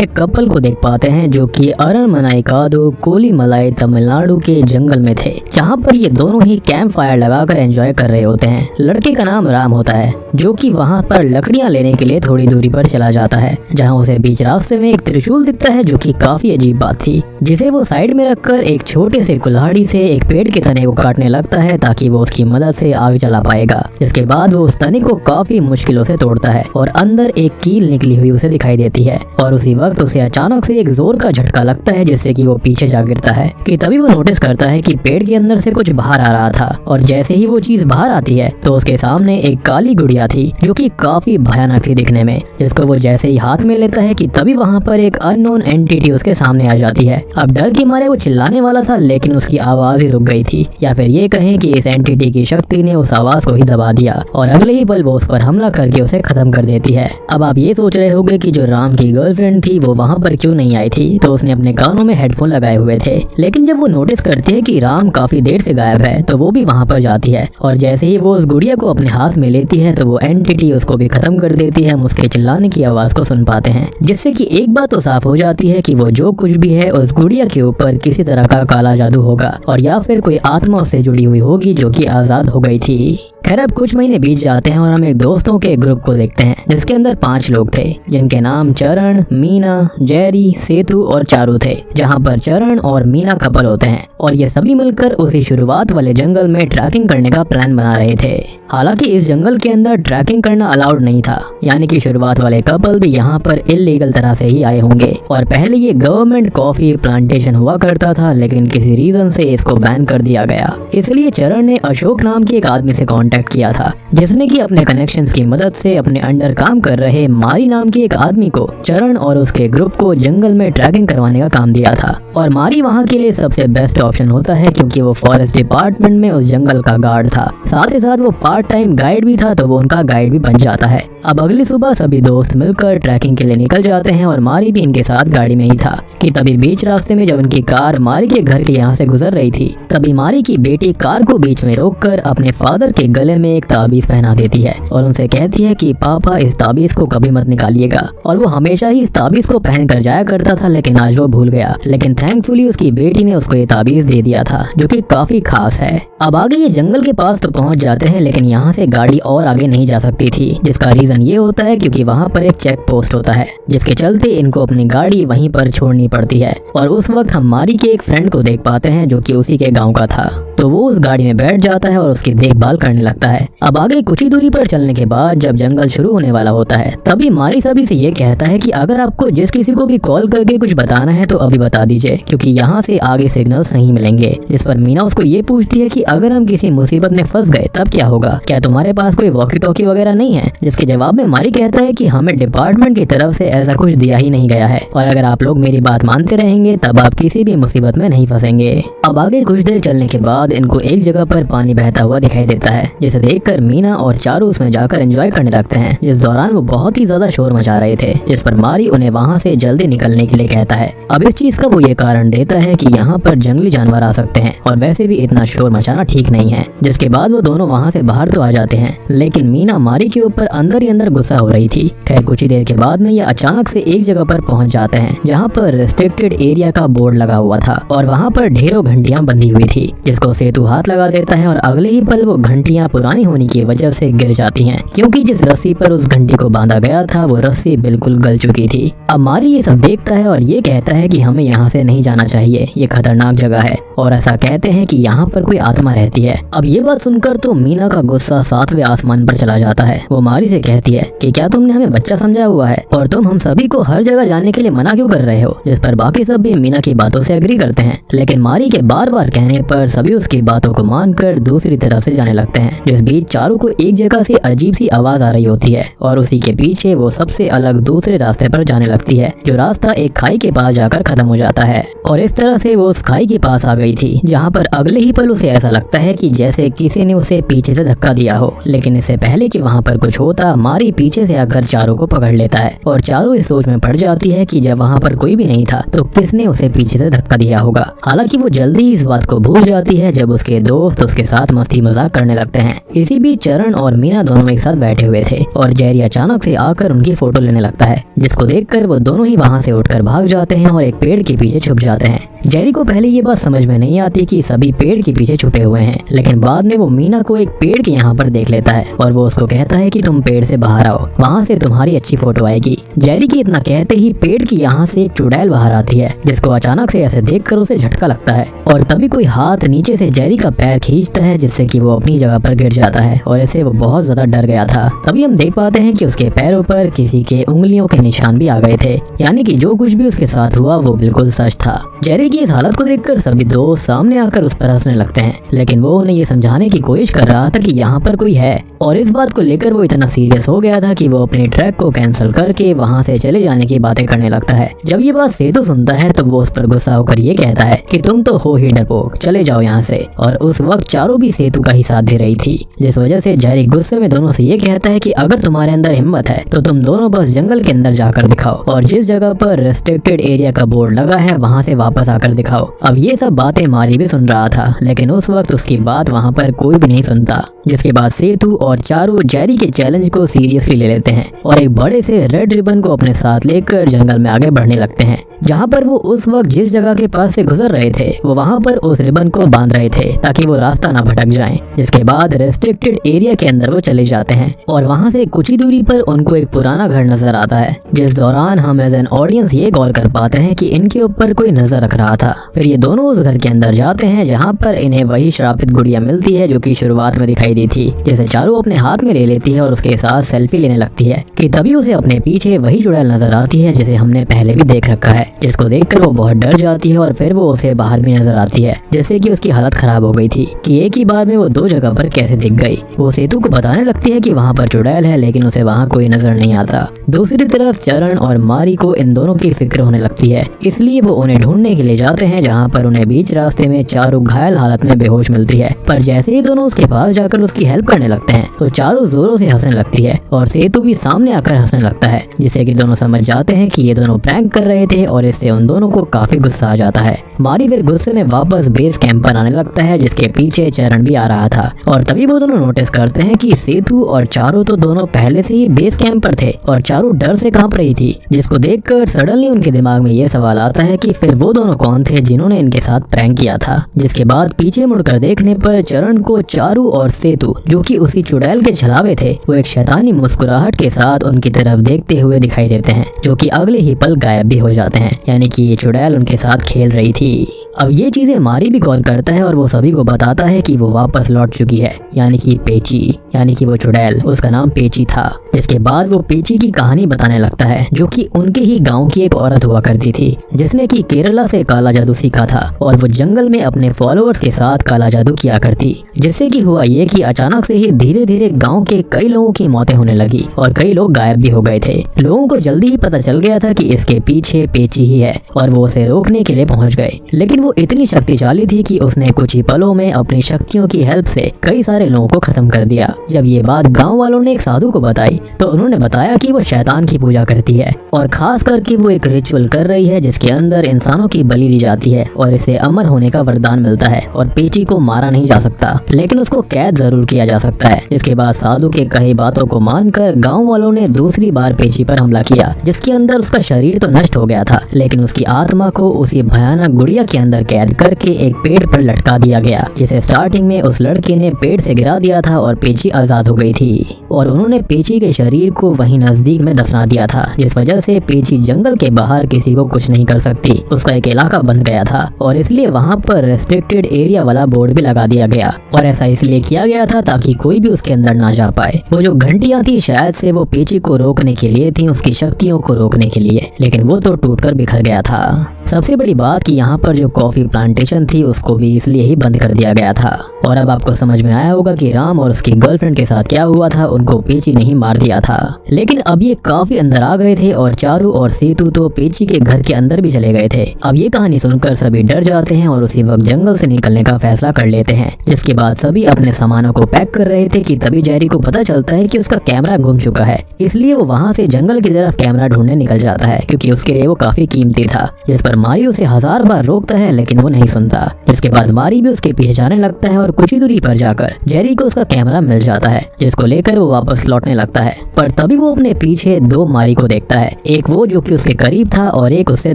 एक कपल को देख पाते हैं जो कि अरनमनाई कादु कोलीमलाई तमिलनाडु के जंगल में थे, जहाँ पर ये दोनों ही कैंप फायर लगाकर एंजॉय कर रहे होते हैं। लड़के का नाम राम होता है जो कि वहाँ पर लकड़ियाँ लेने के लिए थोड़ी दूरी पर चला जाता है, जहाँ उसे बीच रास्ते में एक त्रिशूल दिखता है जो कि काफी अजीब बात थी, जिसे वो साइड में रखकर एक छोटे से कुल्हाड़ी से एक पेड़ के तने को काटने लगता है ताकि वो उसकी मदद से आग जला पाएगा। जिसके बाद वो उस तने को काफी मुश्किलों से तोड़ता है और अंदर एक कील निकली हुई उसे दिखाई देती है और उसी वक्त उसे अचानक से एक जोर का झटका लगता है जिससे कि वो पीछे जा गिरता है। कि तभी वो नोटिस करता है कि पेड़ के अंदर से कुछ बाहर आ रहा था और जैसे ही वो चीज बाहर आती है तो उसके सामने एक काली गुड़िया थी जो कि काफी भयानक थी दिखने में, जिसको वो जैसे ही हाथ में लेता है कि तभी वहाँ पर एक अननोन एंटिटी उसके सामने आ जाती है। अब डर के मारे वो चिल्लाने वाला था लेकिन उसकी आवाज ही रुक गई थी, या फिर ये कहें कि इस एंटिटी की शक्ति ने उस आवाज को ही दबा दिया और अगले ही पल वो उस पर हमला करके उसे खत्म कर देती है। अब आप ये सोच रहे होंगे कि जो राम की गर्लफ्रेंड थी वो वहाँ पर क्यों नहीं आई थी, तो उसने अपने कानों में हेडफोन लगाए हुए थे। लेकिन जब वो नोटिस करती है कि राम काफी देर से गायब है तो वो भी वहाँ पर जाती है और जैसे ही वो उस गुड़िया को अपने हाथ में लेती है तो वो एंटिटी उसको भी खत्म कर देती है। हम उसके चिल्लाने की आवाज को सुन पाते हैं, जिससे कि एक बात तो साफ हो जाती है कि वो जो कुछ भी है उस गुड़िया के ऊपर किसी तरह का काला जादू होगा और या फिर कोई आत्मा उससे जुड़ी हुई होगी जो कि आजाद हो गई थी। खैर अब कुछ महीने बीत जाते हैं और हम एक दोस्तों के ग्रुप को देखते हैं जिसके अंदर 5 लोग थे, जिनके नाम चरण, मीना, जेरी, सेतु और चारू थे। जहां पर चरण और मीना कपल होते हैं और ये सभी मिलकर उसी शुरुआत वाले जंगल में ट्रैकिंग करने का प्लान बना रहे थे। हालांकि इस जंगल के अंदर ट्रैकिंग करना अलाउड नहीं था, यानी कि शुरुआत वाले कपल भी यहाँ पर इलीगल तरह से ही आए होंगे। और पहले ये गवर्नमेंट कॉफी प्लांटेशन हुआ करता था लेकिन किसी रीजन से इसको बैन कर दिया गया। इसलिए चरण ने अशोक नाम के एक आदमी से कांटेक्ट किया था जिसने कि अपने कनेक्शंस की मदद से अपने अंडर काम कर रहे मारी नाम के एक आदमी को चरण और उसके ग्रुप को जंगल में ट्रैकिंग करवाने का काम दिया था। और मारी वहाँ के लिए सबसे बेस्ट ऑप्शन होता है क्योंकि वो फॉरेस्ट डिपार्टमेंट में उस जंगल का गार्ड था, साथ ही साथ वो पार्ट टाइम गाइड भी था, तो वो उनका गाइड भी बन जाता है। अब अगली सुबह सभी दोस्त मिलकर ट्रैकिंग के लिए निकल जाते हैं और मारी भी इनके साथ गाड़ी में ही था। कि तभी बीच रास्ते में जब उनकी कार मारी के घर के यहाँ से गुजर रही थी तभी मारी की बेटी कार को बीच में रोककर अपने फादर के गले में एक ताबीज पहना देती है और उनसे कहती है कि पापा इस ताबीज को कभी मत निकालिएगा। और वो हमेशा ही इस ताबीज को पहन कर जाया करता था लेकिन आज वो भूल गया, लेकिन थैंकफुली उसकी बेटी ने उसको ये ताबीज दे दिया था जो कि काफी खास है। अब आगे ये जंगल के पास तो पहुंच जाते हैं लेकिन यहाँ से गाड़ी और आगे नहीं जा सकती थी, जिसका रीजन ये होता है क्योंकि वहाँ पर एक चेक पोस्ट होता है जिसके चलते इनको अपनी गाड़ी वहीं पर छोड़नी पड़ती है। और उस वक्त हम मारी के एक फ्रेंड को देख पाते हैं जो कि उसी के गाँव का था, तो वो उस गाड़ी में बैठ जाता है और उसकी देखभाल करने लगता है। अब आगे कुछ ही दूरी पर चलने के बाद जब जंगल शुरू होने वाला होता है तभी मारी सभी से ये कहता है कि अगर आपको जिस किसी को भी कॉल करके कुछ बताना है तो अभी बता दीजिए क्योंकि यहाँ से आगे सिग्नल्स नहीं मिलेंगे। जिस पर मीना उसको ये पूछती है कि अगर हम किसी मुसीबत में फंस गए तब क्या होगा, क्या तुम्हारे पास कोई वॉकी टॉकी वगैरह नहीं है। जिसके जवाब में मारी कहता है कि हमें डिपार्टमेंट की तरफ से ऐसा कुछ दिया ही नहीं गया है और अगर आप लोग मेरी बात मानते रहेंगे तब आप किसी भी मुसीबत में नहीं फंसेंगे। अब आगे कुछ देर चलने के बाद इनको एक जगह पर पानी बहता हुआ दिखाई देता है जिसे देखकर मीना और चारू उसमें जाकर एंजॉय करने लगते हैं, जिस दौरान वो बहुत ही ज्यादा शोर मचा रहे थे। जिस पर मारी उन्हें वहाँ से जल्दी निकलने के लिए कहता है। अब इस चीज का वो ये कारण देता है कि यहाँ पर जंगली जानवर आ सकते हैं और वैसे भी इतना शोर मचाना ठीक नहीं है। जिसके बाद वो दोनों वहाँ से बाहर तो आ जाते हैं लेकिन मीना मारी के ऊपर अंदर ही अंदर गुस्सा हो रही थी। खैर कुछ ही देर के बाद में ये अचानक से एक जगह पर पहुंच जाते हैं जहाँ पर रेस्ट्रिक्टेड एरिया का बोर्ड लगा हुआ था और वहाँ पर ढेरों घंटियां बंधी हुई थी, जिसको सेतु हाथ लगा देता है और अगले ही पल वो घंटियां पुरानी होने की वजह से गिर जाती हैं क्योंकि जिस रस्सी पर उस घंटी को बांधा गया था वो रस्सी बिल्कुल गल चुकी थी। अब मारी ये सब देखता है और ये कहता है कि हमें यहाँ से नहीं जाना चाहिए, ये खतरनाक जगह है और ऐसा कहते हैं कि यहाँ पर कोई आत्मा रहती है। अब ये बात सुनकर तो मीना का गुस्सा 7वें आसमान पर चला जाता है। वो मारी से कहती है कि क्या तुमने हमें बच्चा समझा हुआ है और तुम हम सभी को हर जगह जाने के लिए मना क्यों कर रहे हो। जिस पर बाकी सब भी मीना की बातों से एग्री करते हैं लेकिन मारी के बार बार कहने पर सभी उसकी बातों को मानकर दूसरी तरफ से जाने लगते हैं। जिस बीच चारू को एक जगह से अजीब सी आवाज आ रही होती है और उसी के पीछे वो सबसे अलग दूसरे रास्ते पर जाने लगती है, जो रास्ता एक खाई के पास जाकर खत्म हो जाता है। है और इस तरह से वो उस खाई के पास आ गई थी जहाँ पर अगले ही पल उसे ऐसा लगता है कि जैसे किसी ने उसे पीछे से धक्का दिया हो। लेकिन इससे पहले कि वहाँ पर कुछ होता, मारी पीछे से आकर चारू को पकड़ लेता है और चारू इस सोच में पड़ जाती है कि जब वहाँ पर कोई भी नहीं था तो किसने उसे पीछे से धक्का दिया होगा। हालांकि वो जल्दी ही इस बात को भूल जाती है जब उसके दोस्त उसके साथ मस्ती मजाक करने लगते हैं। इसी बीच चरण और मीना दोनों एक साथ बैठे हुए थे और जेरी अचानक से आकर उनकी फोटो लेने लगता है, जिसको देखकर वो दोनों ही वहाँ से उठकर भाग जाते हैं और एक पेड़ के पीछे छुप जाते हैं। जेरी को पहले ये बात समझ में नहीं आती कि सभी पेड़ के पीछे छुपे हुए हैं, लेकिन बाद में वो मीना को एक पेड़ के यहाँ पर देख लेता है और वो उसको कहता है कि तुम पेड़ से बाहर आओ, वहाँ से तुम्हारी अच्छी फोटो आएगी। जेरी की इतना कहते ही पेड़ की यहाँ से एक चुड़ैल बाहर आती है, जिसको अचानक से ऐसे देखकर उसे झटका लगता है और तभी कोई हाथ नीचे से जेरी का पैर खींचता है, जिससे कि वो अपनी जगह पर गिर जाता है और इससे वो बहुत ज्यादा डर गया था। तभी हम देख पाते हैं कि उसके पैरों पर किसी के उंगलियों के निशान भी आ गए थे, यानी कि जो कुछ भी उसके साथ हुआ वो बिल्कुल सच था। जेरी की इस हालत को देखकर सभी दोस्त सामने आकर उस पर हंसने लगते हैं, लेकिन वो उन्हें ये समझाने की कोशिश कर रहा था कि यहाँ पर कोई है और इस बात को लेकर वो इतना सीरियस हो गया था कि वो अपने ट्रैक को कैंसिल करके वहाँ से चले जाने की बातें करने लगता है। जब ये बात सेतु सुनता है तो वो उस पर गुस्सा होकर ये कहता है कि तुम तो हो ही डरपोक, चले जाओ यहाँ से। और उस वक्त चारों भी सेतु का ही साथ दे रही थी, जिस वजह से जेरी गुस्से में दोनों से ये कहता है कि अगर तुम्हारे अंदर हिम्मत है तो तुम दोनों बस जंगल के अंदर जाकर दिखाओ और जिस जगह पर रेस्ट्रिक्टेड एरिया का बोर्ड लगा है वहाँ से वापस आकर दिखाओ। अब ये सब बातें मारी भी सुन रहा था, लेकिन उस वक्त उसकी बात वहाँ पर कोई भी नहीं सुनता। जिसके बाद सेतु और चारू जेरी के चैलेंज को सीरियसली ले लेते हैं और एक बड़े से रेड रिबन को अपने साथ लेकर जंगल में आगे बढ़ने लगते हैं। जहाँ पर वो उस वक्त जिस जगह के पास से गुजर रहे थे वो वहाँ पर उस रिबन को बांध रहे थे ताकि वो रास्ता ना भटक जाएं। जिसके बाद रेस्ट्रिक्टेड एरिया के अंदर वो चले जाते हैं और वहाँ से कुछ ही दूरी पर उनको एक पुराना घर नजर आता है, जिस दौरान हम एज एन ऑडियंस ये गौर कर पाते हैं कि इनके ऊपर कोई नजर रख रहा था। फिर ये दोनों उस घर के अंदर जाते हैं जहाँ पर इन्हें वही श्रापित गुड़िया मिलती है जो कि शुरुआत में दिखाई दी थी, जिसे चारू अपने हाथ में ले लेती है और उसके साथ सेल्फी लेने लगती है कि तभी उसे अपने पीछे वही चुड़ैल नजर आती है जिसे हमने पहले भी देख रखा है, जिसको देखकर वो बहुत डर जाती है और फिर वो उसे बाहर भी नजर आती है, जिससे कि उसकी हालत खराब हो गई थी कि एक ही बार में वो दो जगह पर कैसे दिख गई। वो सेतु को बताने लगती है कि वहाँ पर चुड़ैल है, लेकिन उसे वहाँ कोई नजर नहीं आता। दूसरी तरफ चरण और मारी को इन दोनों की फिक्र होने लगती है, इसलिए वो उन्हें ढूंढने के लिए जाते हैं, जहाँ पर उन्हें बीच रास्ते में चारू घायल हालत में बेहोश मिलती है। पर जैसे ही दोनों उसके पास जाकर उसकी हेल्प करने लगते हैं तो चारू जोरों से हंसने लगती है और सेतु भी सामने आकर हंसने लगता है, जिससे कि दोनों समझ जाते हैं कि ये दोनों प्रैंक कर रहे थे और इससे उन दोनों को काफी गुस्सा आ जाता है। मारी फिर गुस्से में वापस बेस कैंप पर आने लगता है, जिसके पीछे चरण भी आ रहा था और तभी वो दोनों नोटिस करते हैं कि सेतु और चारू तो दोनों पहले से ही बेस कैंप पर थे और चारू डर से कांप रही थी, जिसको देखकर सडनली उनके दिमाग में ये सवाल आता है कि फिर वो दोनों कौन थे जिन्होंने इनके साथ प्रैंक किया था। जिसके बाद पीछे मुड़कर देखने पर चरण को चारू और सेतु जो कि उसी चुड़ैल के छलावे थे वो एक शैतानी मुस्कुराहट के साथ उनकी तरफ देखते हुए दिखाई देते हैं, जो कि अगले ही पल गायब भी हो जाते हैं, यानी कि ये चुड़ैल उनके साथ खेल रही थी। अब ये चीजें मारी भी गौर करता है और वो सभी को बताता है कि वो वापस लौट चुकी है, यानी कि पेची, यानी कि वो चुड़ैल, उसका नाम पेची था। जिसके बाद वो पेची की कहानी बताने लगता है, जो कि उनके ही गांव की एक औरत हुआ करती थी जिसने कि केरला से काला जादू सीखा था और वो जंगल में अपने फॉलोअर्स के साथ काला जादू किया करती, जिससे कि हुआ ये कि अचानक से ही धीरे धीरे गांव के कई लोगों की मौतें होने लगी और कई लोग गायब भी हो गए थे। लोगों को जल्दी ही पता चल गया था कि इसके पीछे पेची ही है और वो उसे रोकने के लिए पहुंच गए, लेकिन वो इतनी शक्तिशाली थी कि उसने कुछ ही पलों में अपनी शक्तियों की हेल्प से कई सारे लोगों को खत्म कर दिया। जब ये बात गांव वालों ने एक साधु को बताई तो उन्होंने बताया कि वो शैतान की पूजा करती है और खास करके वो एक रिचुअल कर रही है जिसके अंदर इंसानों की बलि दी जाती है और इसे अमर होने का वरदान मिलता है और पेची को मारा नहीं जा सकता, लेकिन उसको कैद जरूर किया जा सकता है। जिसके बाद साधु के कई बातों को मानकर गाँव वालों ने दूसरी बार पेची पर हमला किया, जिसके अंदर उसका शरीर तो नष्ट हो गया था, लेकिन उसकी आत्मा को उसी भयानक गुड़िया के अंदर कैद करके एक पेड़ पर लटका दिया गया, जिसे स्टार्टिंग में उस लड़के ने पेड़ से गिरा दिया था और पेची आजाद हो गई थी और उन्होंने पेची के शरीर को वहीं नजदीक में दफना दिया था, जिस वजह से पेची जंगल के बाहर किसी को कुछ नहीं कर सकती। उसका एक इलाका बन गया था और इसलिए वहाँ पर रेस्ट्रिक्टेड एरिया वाला बोर्ड भी लगा दिया गया और ऐसा इसलिए किया गया था ताकि कोई भी उसके अंदर ना जा पाए। वो जो घंटियां थी शायद से वो पेची को रोकने के लिए थी, उसकी शक्तियों को रोकने के लिए, लेकिन वो तो टूटकर बिखर गया था। सबसे बड़ी बात कि यहाँ पर जो कॉफी प्लांटेशन थी उसको भी इसलिए ही बंद कर दिया गया था। और अब आपको समझ में आया होगा कि राम और उसकी गर्लफ्रेंड के साथ क्या हुआ था, उनको पेची नहीं मार दिया था। लेकिन अब ये काफी अंदर आ गए थे और चारू और सेतु तो पेची के घर के अंदर भी चले गए थे। अब ये कहानी सुनकर सभी डर जाते हैं और उसी वक्त जंगल से निकलने का फैसला कर लेते हैं। जिसके बाद सभी अपने सामानों को पैक कर रहे थे कि तभी जेरी को पता चलता है कि उसका कैमरा गुम चुका है। इसलिए वो वहाँ से जंगल की तरफ कैमरा ढूंढने निकल जाता है, क्योंकि उसके लिए वो काफी कीमती था। जिस पर मारी उसे 1000 बार रोकता है लेकिन वो नहीं सुनता। जिसके बाद मारी भी उसके पीछे जाने लगता है और कुछ ही दूरी पर जाकर जेरी को उसका कैमरा मिल जाता है, जिसको लेकर वो वापस लौटने लगता है। पर तभी वो अपने पीछे 2 मारी को देखता है, एक वो जो कि उसके करीब था और एक उससे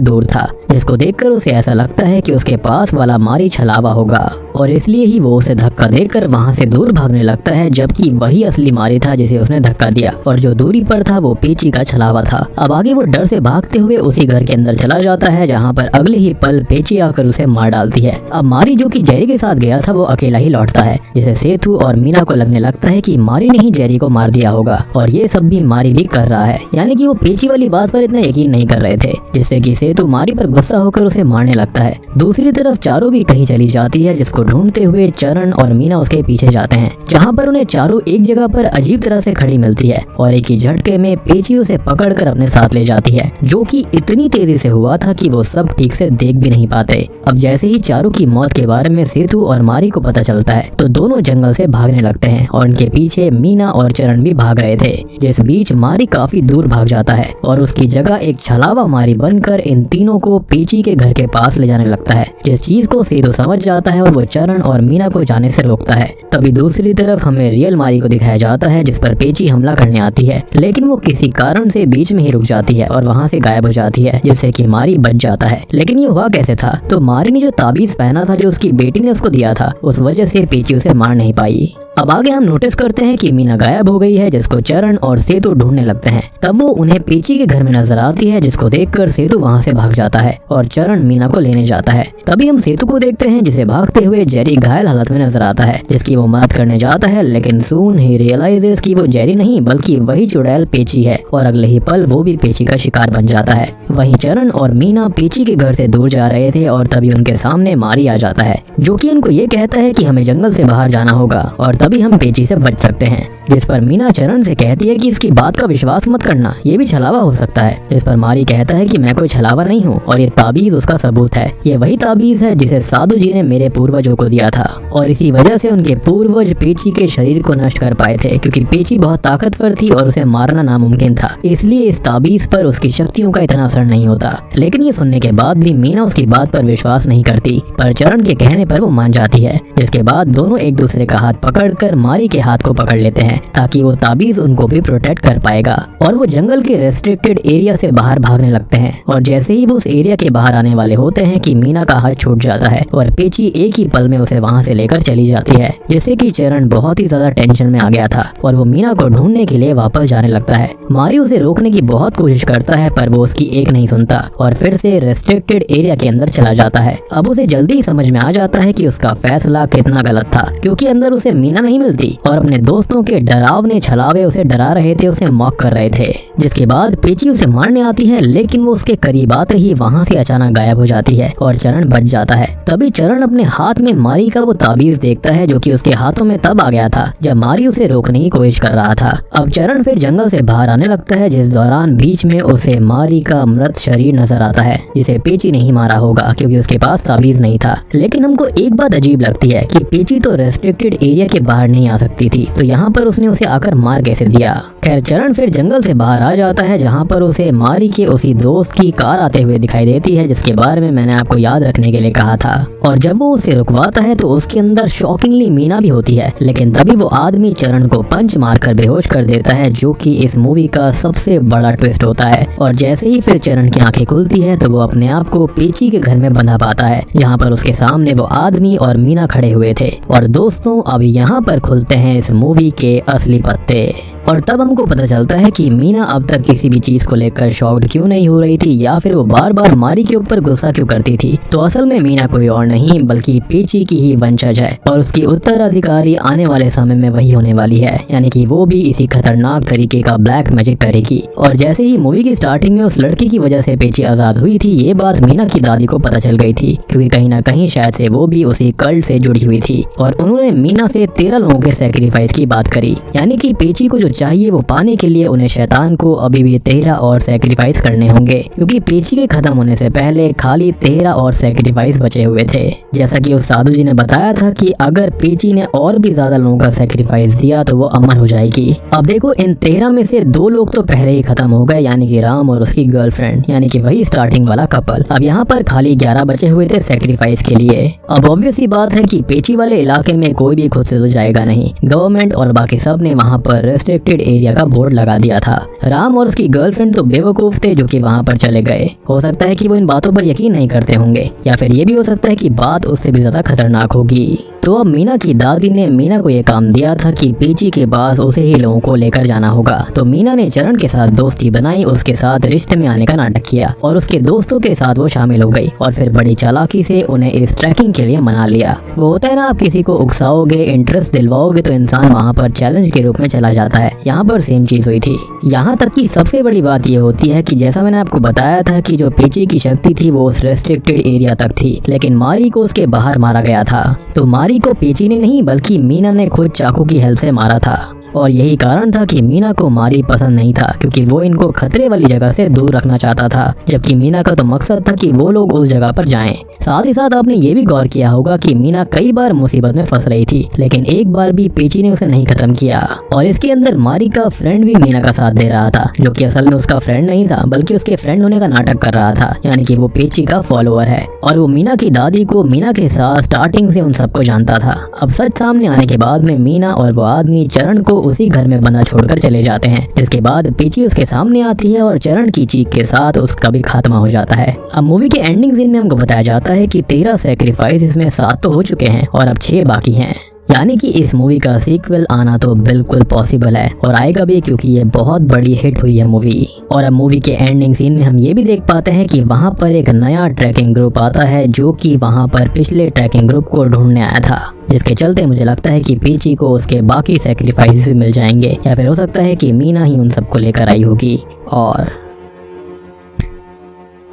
दूर था। जिसको देखकर उसे ऐसा लगता है कि उसके पास वाला मारी छलावा होगा और इसलिए ही वो उसे धक्का देकर वहाँ से दूर भागने लगता है, जबकि वही असली मारी था जिसे उसने धक्का दिया और जो दूरी पर था वो पेची का छलावा था। अब आगे वो डर से भागते हुए उसी घर के अंदर चला जाता है, जहाँ पर अगले ही पल पेची आकर उसे मार डालती है। अब मारी जो कि जेरी के साथ गया था वो अकेला ही लौटता है, जिसे सेतु और मीना को लगने लगता है कि मारी ने ही जेरी को मार दिया होगा और ये सब भी मारी भी कर रहा है। यानी कि वो पेची वाली बात पर इतना यकीन नहीं कर रहे थे, जिससे कि सेतु मारी पर गुस्सा होकर उसे मारने लगता है। दूसरी तरफ चारू भी कहीं चली जाती है, जिसको ढूंढते हुए चरण और मीना उसके पीछे जाते हैं, जहाँ पर उन्हें चारू एक जगह पर अजीब तरह से खड़ी मिलती है और एक ही झटके में पेची उसे पकड़कर अपने साथ ले जाती है, जो कि इतनी तेजी से हुआ था कि वो सब ठीक से देख भी नहीं पाते। अब जैसे ही चारू की मौत के बारे में सेतु और मारी को पता चलता है तो दोनों जंगल से भागने लगते हैं और उनके पीछे मीना और चरण भी भाग रहे थे। जिस बीच मारी काफी दूर भाग जाता है और उसकी जगह एक छलावा मारी बनकर इन तीनों को पेची के घर के पास ले जाने लगता है, जिस चीज को सेतु समझ जाता है और वो चरण और मीना को जाने से रोकता है। तभी दूसरी तरफ हमें रियल मारी को दिखाया जाता है, जिस पर पेची हमला करने आती है, लेकिन वो किसी कारण से बीच में ही रुक जाती है और वहाँ से गायब हो जाती है, जिससे कि मारी बच जाता है। लेकिन ये हुआ कैसे था? तो मारी ने जो ताबीज पहना था जो उसकी बेटी ने उसको दिया था, उस वजह से पेची उसे मार नहीं पाई। अब आगे हम नोटिस करते हैं कि मीना गायब हो गई है, जिसको चरण और सेतु ढूंढने लगते हैं। तब वो उन्हें पेची के घर में नजर आती है, जिसको देखकर सेतु वहां से भाग जाता है और चरण मीना को लेने जाता है। तभी हम सेतु को देखते हैं, जिसे भागते हुए जेरी घायल हालत में नजर आता है, जिसकी वो मदद करने जाता है, लेकिन सून ही रियलाइजेस कि वो जेरी नहीं बल्कि वही चुड़ैल पेची है और अगले ही पल वो भी पेची का शिकार बन जाता है। वहीं चरण और मीना पेची के घर से दूर जा रहे थे और तभी उनके सामने मारी आ जाता है, जो कि उनको ये कहता है कि हमें जंगल से बाहर जाना होगा और तभी हम पेची से बच सकते हैं। जिस पर मीना चरण से कहती है कि इसकी बात का विश्वास मत करना, ये भी छलावा हो सकता है। जिस पर मारी कहता है कि मैं कोई छलावा नहीं हूँ और ये ताबीज उसका सबूत है। ये वही ताबीज है जिसे साधु जी ने मेरे पूर्वजों को दिया था और इसी वजह से उनके पूर्वज पेची के शरीर को नष्ट कर पाए थे, क्योंकि पेची बहुत ताकतवर थी और उसे मारना नामुमकिन था। इसलिए इस ताबीज पर उसकी शक्तियों का इतना असर नहीं होता। लेकिन ये सुनने के बाद भी मीना उसकी बात पर विश्वास नहीं करती, पर चरण के कहने पर वो मान जाती है। जिसके बाद दोनों एक दूसरे का हाथ पकड़कर मारी के हाथ को पकड़ लेते हैं, ताकि वो ताबीज उनको भी प्रोटेक्ट कर पाएगा। और वो जंगल के रेस्ट्रिक्टेड एरिया से बाहर भागने लगते हैं और जैसे ही वो उस एरिया के बाहर आने वाले होते हैं कि मीना का हाथ छूट जाता है और पेची एक ही पल में उसे वहाँ से लेकर चली जाती है, जिससे कि चरण बहुत ही ज्यादा टेंशन में आ गया था और वो मीना को ढूंढने के लिए वापस जाने लगता है। मारी उसे रोकने की बहुत कोशिश करता है, पर वो उसकी एक नहीं सुनता और फिर से रेस्ट्रिक्टेड एरिया के अंदर चला जाता है। अब उसे जल्दी ही समझ में आ जाता है कि उसका फैसला कितना गलत था, क्योंकि अंदर उसे मीना नहीं मिलती और अपने दोस्तों के डरावने छलावे उसे डरा रहे थे, उसे मॉक कर रहे थे। जिसके बाद पेची उसे मारने आती है, लेकिन वो उसके करीब आते ही वहाँ से अचानक गायब हो जाती है और चरण बच जाता है। तभी चरण अपने हाथ में मारी का वो ताबीज देखता है, जो कि उसके हाथों में तब आ गया था जब मारी उसे रोकने की कोशिश कर रहा था। अब चरण फिर जंगल से बाहर आने लगता है, जिस दौरान बीच में उसे मारी का मृत शरीर नजर आता है, जिसे पेची नहीं मारा होगा क्योंकि उसके पास ताबीज नहीं था। लेकिन हमको एक बात अजीब लगती है कि पेची तो रेस्ट्रिक्टेड एरिया के बाहर नहीं आ सकती थी, तो यहाँ पर उसने उसे आकर मार कैसे दिया? खैर चरण फिर जंगल से बाहर आ जाता है, जहाँ पर उसे मारी के उसी दोस्त की कार आते हुए दिखाई देती है, जिसके बारे में मैंने आपको याद रखने के लिए कहा था। और जब वो उसे रुकवाता है तो उसके अंदर शॉकिंगली मीना भी होती है, लेकिन तभी वो आदमी चरण को पंच मारकर बेहोश कर देता है, जो कि इस मूवी का सबसे बड़ा ट्विस्ट होता है। और जैसे ही फिर चरण की आंखें खुलती है तो वो अपने आप को पेची के घर में बंधा पाता है, जहाँ पर उसके सामने वो आदमी और मीना खड़े हुए थे। और दोस्तों अब यहाँ पर खुलते हैं इस मूवी के असली पत्ते। और तब हमको पता चलता है कि मीना अब तक किसी भी चीज को लेकर शॉक्ड क्यों नहीं हो रही थी या फिर वो बार बार मारी के ऊपर गुस्सा क्यों करती थी। तो असल में मीना कोई और नहीं बल्कि पेची की ही वंशज है और उसकी उत्तराधिकारी आने वाले समय में वही होने वाली है, यानी कि वो भी इसी खतरनाक तरीके का ब्लैक मैजिक करेगी। और जैसे ही मूवी की स्टार्टिंग में उस लड़की की वजह से पेची आजाद हुई थी, ये बात मीना की दादी को पता चल गई थी, क्योंकि कहीं ना कहीं शायद से वो भी उसी कल्ट से जुड़ी हुई थी और उन्होंने मीना से 13 लोगों के सेक्रीफाइस की बात करी, यानी कि पेची को जो चाहिए वो पाने के लिए उन्हें शैतान को अभी भी 13 और सेक्रीफाइस करने होंगे, क्योंकि पेची के खत्म होने से पहले खाली 13 और सेक्रीफाइस बचे हुए थे। जैसा कि उस साधु जी ने बताया था कि अगर पेची ने और भी ज्यादा लोगों का सेक्रीफाइस दिया तो वो अमर हो जाएगी। अब देखो इन 13 में से 2 लोग तो पहले ही खत्म हो गए, यानी कि राम और उसकी गर्लफ्रेंड, यानी कि वही स्टार्टिंग वाला कपल। अब यहाँ पर खाली 11 बचे हुए थे सेक्रीफाइस के लिए। अब ऑब्वियस सी बात है कि पेची वाले इलाके में कोई भी खुद से तो जाएगा नहीं। गवर्नमेंट और बाकी सब ने वहाँ पर रेस्ट्रिक्टेड एरिया का बोर्ड लगा दिया था। राम और उसकी गर्लफ्रेंड तो बेवकूफ थे जो कि वहाँ पर चले गए। हो सकता है कि वो इन बातों पर यकीन नहीं करते होंगे या फिर ये भी हो सकता है कि बात उससे भी ज्यादा खतरनाक होगी। तो अब मीना की दादी ने मीना को ये काम दिया था कि पेची के पास उसे ही लोगों को लेकर जाना होगा। तो मीना ने चरण के साथ दोस्ती बनाई, उसके साथ रिश्ते में आने का नाटक किया और उसके दोस्तों के साथ वो शामिल हो गई और फिर बड़ी चालाकी से उन्हें इस ट्रैकिंग के लिए मना लिया। वो होता है ना, आप किसी को उकसाओगे, इंटरेस्ट दिलवाओगे तो इंसान वहाँ पर चैलेंज के रूप में चला जाता है। यहाँ पर सेम चीज हुई थी। यहाँ तक कि सबसे बड़ी बात ये होती है कि जैसा मैंने आपको बताया था कि जो पेची की शक्ति थी वो उस रेस्ट्रिक्टेड एरिया तक थी, लेकिन मारी को उसके बाहर मारा गया था। तो मारी को पेची ने नहीं बल्कि मीना ने खुद चाकू की हेल्प से मारा था और यही कारण था कि मीना को मारी पसंद नहीं था, क्योंकि वो इनको खतरे वाली जगह से दूर रखना चाहता था, जबकि मीना का तो मकसद था कि वो लोग उस जगह पर जाएं। साथ ही साथ आपने ये भी गौर किया होगा कि मीना कई बार मुसीबत में फंस रही थी, लेकिन एक बार भी पेची ने उसे नहीं खत्म किया। और इसके अंदर मारी का फ्रेंड भी मीना का साथ दे रहा था, जो कि असल में उसका फ्रेंड नहीं था बल्कि उसके फ्रेंड होने का नाटक कर रहा था, यानी कि वो पेची का फॉलोअर है। और वो मीना की दादी को मीना के साथ स्टार्टिंग से उन सबको जानता था। अब सच सामने आने के बाद में मीना और वो आदमी चरण को उसी घर में बंदा छोड़कर चले जाते हैं, जिसके बाद पेची उसके सामने आती है और चरण की चीख के साथ उसका भी खात्मा हो जाता है। अब मूवी के एंडिंग सीन में हमको बताया जाता है कि 13 सेक्रीफाइस इसमें 7 तो हो चुके हैं और अब 6 बाकी हैं, यानी कि इस मूवी का सीक्वल आना तो बिल्कुल पॉसिबल है और आएगा भी, क्योंकि ये बहुत बड़ी हिट हुई है मूवी। और अब मूवी के एंडिंग सीन में हम ये भी देख पाते हैं कि वहाँ पर एक नया ट्रैकिंग ग्रुप आता है जो कि वहाँ पर पिछले ट्रैकिंग ग्रुप को ढूंढने आया था, जिसके चलते मुझे लगता है कि पेची को उसके बाकी सेक्रीफाइस भी मिल जाएंगे, या फिर हो सकता है कि मीना ही उन सबको लेकर आई होगी। और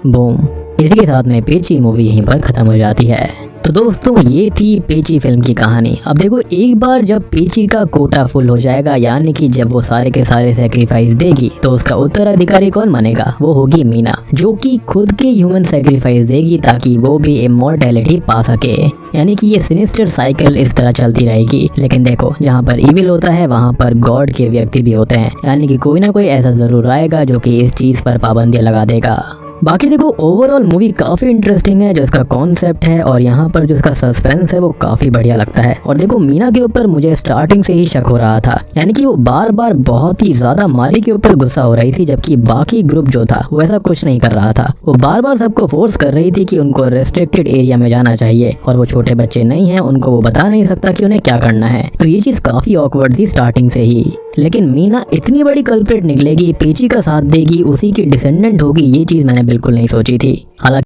बूम, इसी के साथ में पेची मूवी यहीं पर खत्म हो जाती है। तो दोस्तों ये थी पेची फिल्म की कहानी। अब देखो एक बार जब पेची का कोटा फुल हो जाएगा, यानी कि जब वो सारे के सारे सेक्रीफाइस देगी, तो उसका उत्तराधिकारी कौन बनेगा? वो होगी मीना, जो कि खुद के ह्यूमन सेक्रीफाइस देगी ताकि वो भी इमॉर्टैलिटी पा सके। यानी कि ये सिनिस्टर साइकिल इस तरह चलती रहेगी। लेकिन देखो जहाँ पर इविल होता है वहाँ पर गॉड के व्यक्ति भी होते हैं, यानी कि कोई ना कोई ऐसा जरूर आएगा जो कि इस चीज पर पाबंदियां लगा देगा। बाकी देखो ओवरऑल मूवी काफी इंटरेस्टिंग है, जो इसका कॉन्सेप्ट है और यहाँ पर जो इसका सस्पेंस है वो काफी बढ़िया लगता है। और देखो मीना के ऊपर मुझे स्टार्टिंग से ही शक हो रहा था, यानी कि वो बार बार बहुत ही ज्यादा मारी के ऊपर गुस्सा हो रही थी, जबकि बाकी ग्रुप जो था वो ऐसा कुछ नहीं कर रहा था। वो बार बार सबको फोर्स कर रही थी कि उनको रेस्ट्रिक्टेड एरिया में जाना चाहिए, और वो छोटे बच्चे नहीं है, उनको वो बता नहीं सकता कि उन्हें क्या करना है। तो ये चीज काफी ऑकवर्ड थी स्टार्टिंग से ही। लेकिन मीना इतनी बड़ी कल्प्रिट निकलेगी, पेची का साथ देगी, उसी की डिसेंडेंट होगी, ये चीज मैंने बिल्कुल नहीं सोची थी। हालांकि